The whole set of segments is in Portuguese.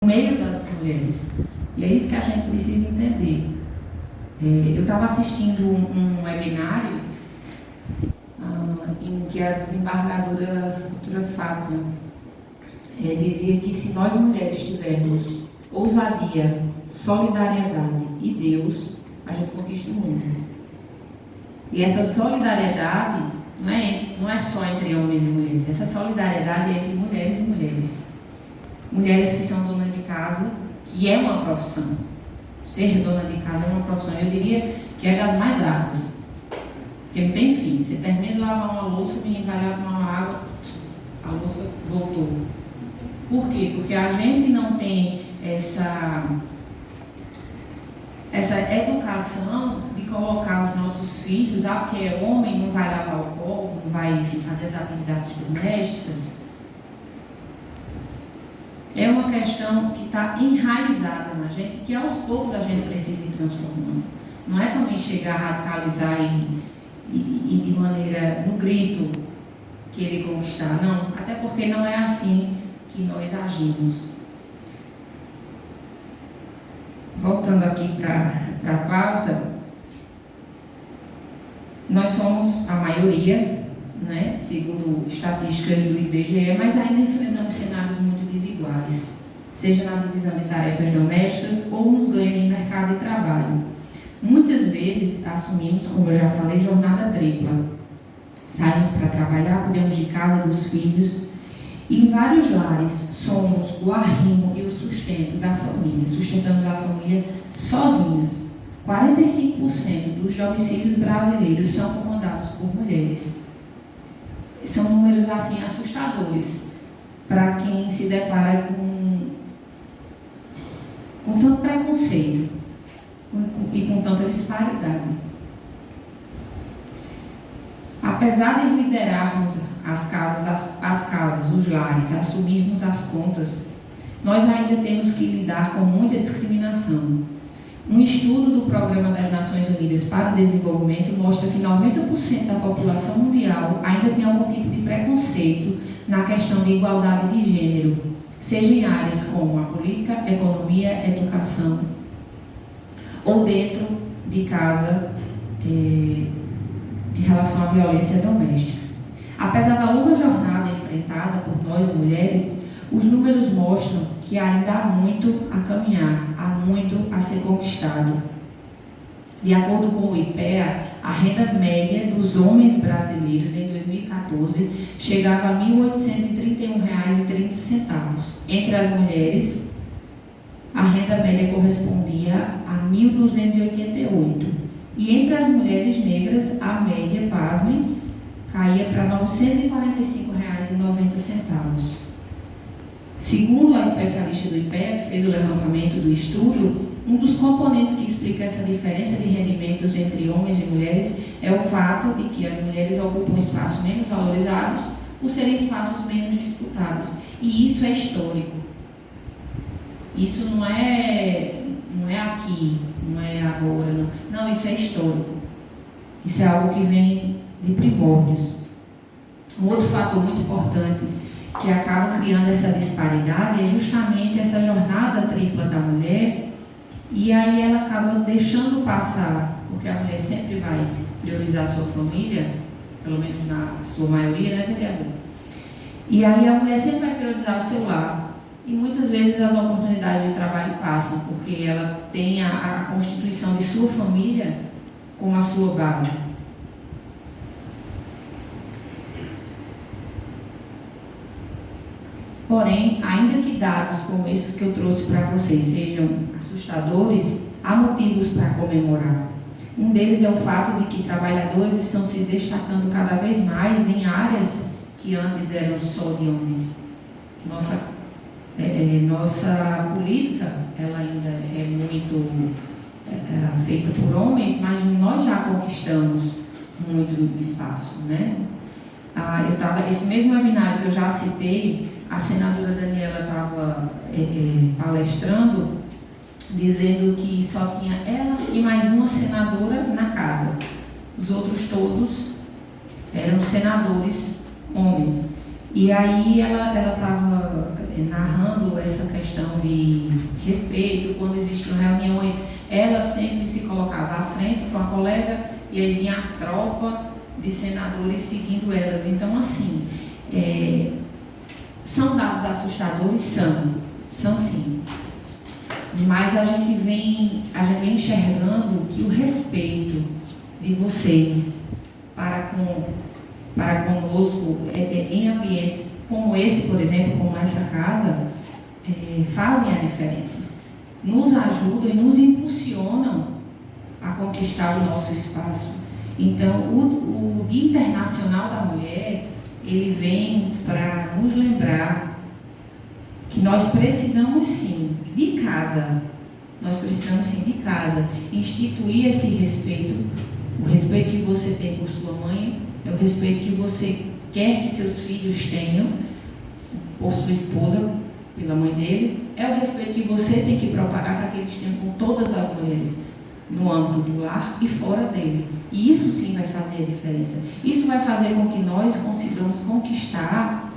no meio das mulheres. E é isso que a gente precisa entender. Eu estava assistindo um webinário em que a desembargadora doutora Fátima dizia que se nós mulheres tivermos ousadia, solidariedade e Deus, a gente conquista o mundo. E essa solidariedade não é só entre homens e mulheres, essa solidariedade é entre mulheres e mulheres. Mulheres que são donas de casa, que é uma profissão. Ser dona de casa é uma profissão, eu diria que é das mais árduas. Porque não tem fim. Você termina de lavar uma louça, o menino vai lá tomar uma água, a louça voltou. Por quê? Porque a gente não tem essa educação de colocar os nossos filhos, porque é homem, não vai lavar o copo, não vai, enfim, fazer as atividades domésticas. É uma questão que está enraizada na gente, que aos poucos a gente precisa ir transformando. Não é também chegar a radicalizar e de maneira, no grito, querer conquistar. Não, até porque não é assim que nós agimos. Voltando aqui para a pauta, nós somos a maioria, né, segundo estatísticas do IBGE, mas ainda enfrentamos cenários muito desiguais, seja na divisão de tarefas domésticas ou nos ganhos de mercado e trabalho. Muitas vezes assumimos, como eu já falei, jornada tripla. Saímos para trabalhar, cuidamos de casa, dos filhos, e em vários lares somos o arrimo e o sustento da família. Sustentamos a família sozinhas. 45% dos domicílios brasileiros são comandados por mulheres. São números assim assustadores para quem se depara com tanto preconceito e com tanta disparidade. Apesar de liderarmos as casas, os lares, assumirmos as contas, nós ainda temos que lidar com muita discriminação. Um estudo do Programa das Nações Unidas para o Desenvolvimento mostra que 90% da população mundial ainda tem algum tipo de preconceito na questão de igualdade de gênero, seja em áreas como a política, economia, educação, ou dentro de casa, em relação à violência doméstica. Apesar da longa jornada enfrentada por nós mulheres, os números mostram que ainda há muito a caminhar, há muito a ser conquistado. De acordo com o IPEA, a renda média dos homens brasileiros em 2014 chegava a R$ 1.831,30. Entre as mulheres, a renda média correspondia a R$ 1.288. E entre as mulheres negras, a média, pasmem, caía para R$ 945,90. Segundo a especialista do IPEA, que fez o levantamento do estudo, um dos componentes que explica essa diferença de rendimentos entre homens e mulheres é o fato de que as mulheres ocupam espaços menos valorizados por serem espaços menos disputados. E isso é histórico. Isso não é aqui, não é agora, não, isso é histórico. Isso é algo que vem de primórdios. Um outro fator muito importante que acaba criando essa disparidade é justamente essa jornada tripla da mulher, e aí ela acaba deixando passar, porque a mulher sempre vai priorizar a sua família, pelo menos na sua maioria, né, vereador? E aí a mulher sempre vai priorizar o seu lar, e muitas vezes as oportunidades de trabalho passam, porque ela tem a constituição de sua família como a sua base. Porém, ainda que dados como esses que eu trouxe para vocês sejam assustadores, há motivos para comemorar. Um deles é o fato de que trabalhadores estão se destacando cada vez mais em áreas que antes eram só de homens. Nossa política, ela ainda é muito feita por homens, mas nós já conquistamos muito espaço, né? Esse mesmo webinário que eu já citei, a senadora Daniela estava palestrando, dizendo que só tinha ela e mais uma senadora na casa. Os outros todos eram senadores homens. E aí ela estava narrando essa questão de respeito, quando existiam reuniões, ela sempre se colocava à frente com a colega e aí vinha a tropa de senadores seguindo elas. Então, assim, são dados assustadores? São sim. Mas a gente vem enxergando que o respeito de vocês para conosco em ambientes como esse, por exemplo, como essa casa, fazem a diferença. Nos ajudam e nos impulsionam a conquistar o nosso espaço. Então, o Dia Internacional da Mulher, ele vem para nos lembrar que nós precisamos sim de casa, instituir esse respeito, o respeito que você tem por sua mãe, é o respeito que você quer que seus filhos tenham por sua esposa, pela mãe deles, é o respeito que você tem que propagar para que eles tenham com todas as mulheres, no âmbito do lar e fora dele. E isso sim vai fazer a diferença. Isso vai fazer com que nós consigamos conquistar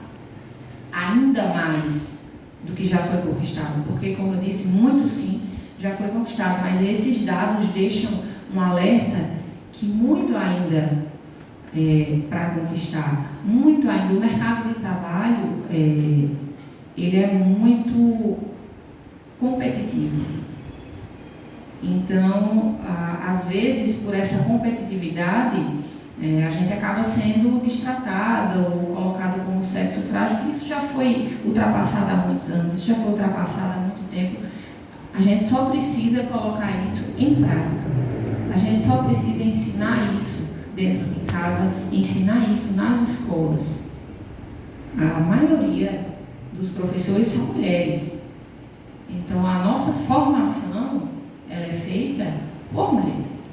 ainda mais do que já foi conquistado, porque, como eu disse, muito sim já foi conquistado, mas esses dados deixam um alerta que muito ainda para conquistar, muito ainda. O mercado de trabalho ele é muito competitivo. Então, às vezes, por essa competitividade, a gente acaba sendo destratada ou colocada como sexo frágil, que isso já foi ultrapassado há muitos anos, isso já foi ultrapassado há muito tempo. A gente só precisa colocar isso em prática. A gente só precisa ensinar isso dentro de casa, ensinar isso nas escolas. A maioria dos professores são mulheres. Então, a nossa formação, ela é feita por mulheres.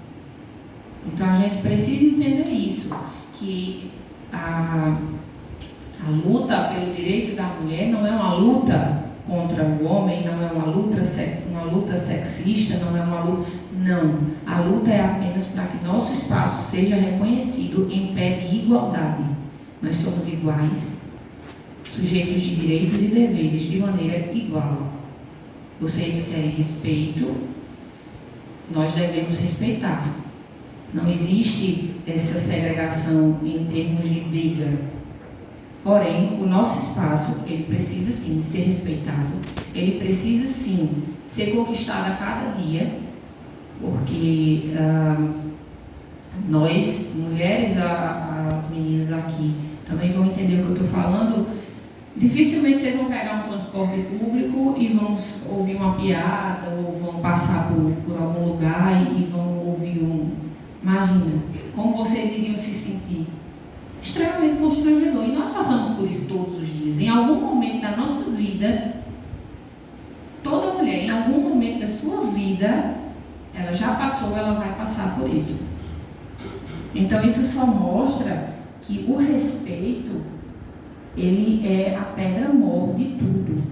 Então, a gente precisa entender isso, que a luta pelo direito da mulher não é uma luta contra o homem, não é uma luta sexista, não é uma luta... Não, a luta é apenas para que nosso espaço seja reconhecido em pé de igualdade. Nós somos iguais, sujeitos de direitos e deveres de maneira igual. Vocês querem respeito, nós devemos respeitar. Não existe essa segregação em termos de briga. Porém, o nosso espaço, ele precisa sim ser respeitado, ele precisa sim ser conquistado a cada dia, porque nós, mulheres, as meninas aqui, também vão entender o que eu estou falando. Dificilmente vocês vão pegar um transporte público e vão ouvir uma piada, ou vão passar por algum lugar e vão ouvir Imagina, como vocês iriam se sentir? Extremamente constrangedor. E nós passamos por isso todos os dias. Em algum momento da nossa vida, toda mulher, em algum momento da sua vida, ela já passou, ela vai passar por isso. Então, isso só mostra que o respeito, ele é a pedra mor de tudo.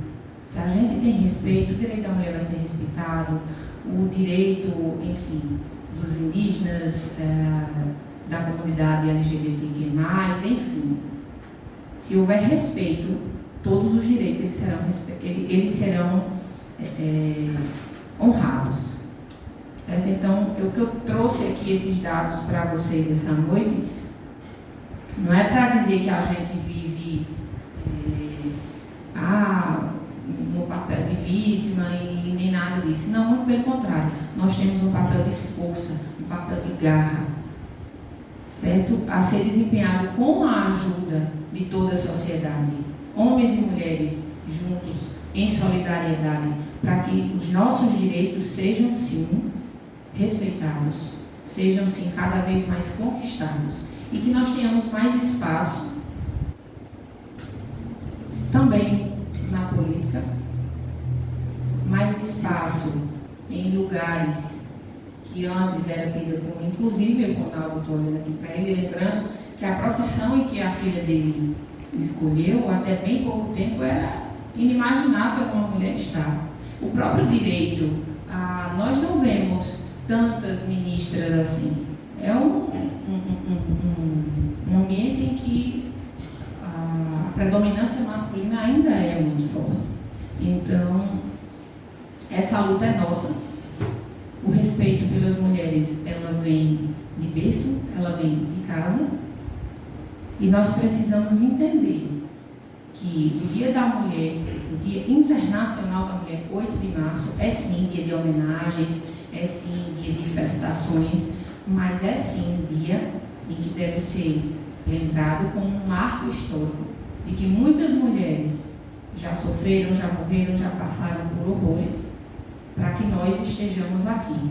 Se a gente tem respeito, o direito da mulher vai ser respeitado, o direito, enfim, dos indígenas, da comunidade LGBTQ+, enfim. Se houver respeito, todos os direitos eles serão honrados. Certo? Então, o que eu trouxe aqui esses dados para vocês essa noite, não é para dizer que a gente vive no papel de vítima e nem nada disso. Não, muito pelo contrário. Nós temos um papel de força, um papel de garra, certo? A ser desempenhado com a ajuda de toda a sociedade, homens e mulheres juntos, em solidariedade, para que os nossos direitos sejam sim respeitados, sejam sim cada vez mais conquistados e que nós tenhamos mais espaço também na política, mais espaço em lugares que antes era tida como, inclusive, quando a doutora olhando aqui para ele, lembrando que a profissão em que a filha dele escolheu, até bem pouco tempo, era inimaginável uma mulher estar. O próprio direito, nós não vemos tantas ministras assim. É um ambiente em que a predominância masculina ainda é muito forte. Então, essa luta é nossa. O respeito pelas mulheres, ela vem de berço, ela vem de casa, e nós precisamos entender que o Dia da Mulher, o Dia Internacional da Mulher, 8 de março, é sim dia de homenagens, é sim dia de festações, mas é sim um dia em que deve ser lembrado como um marco histórico de que muitas mulheres já sofreram, já morreram, já passaram por horrores, para que nós estejamos aqui.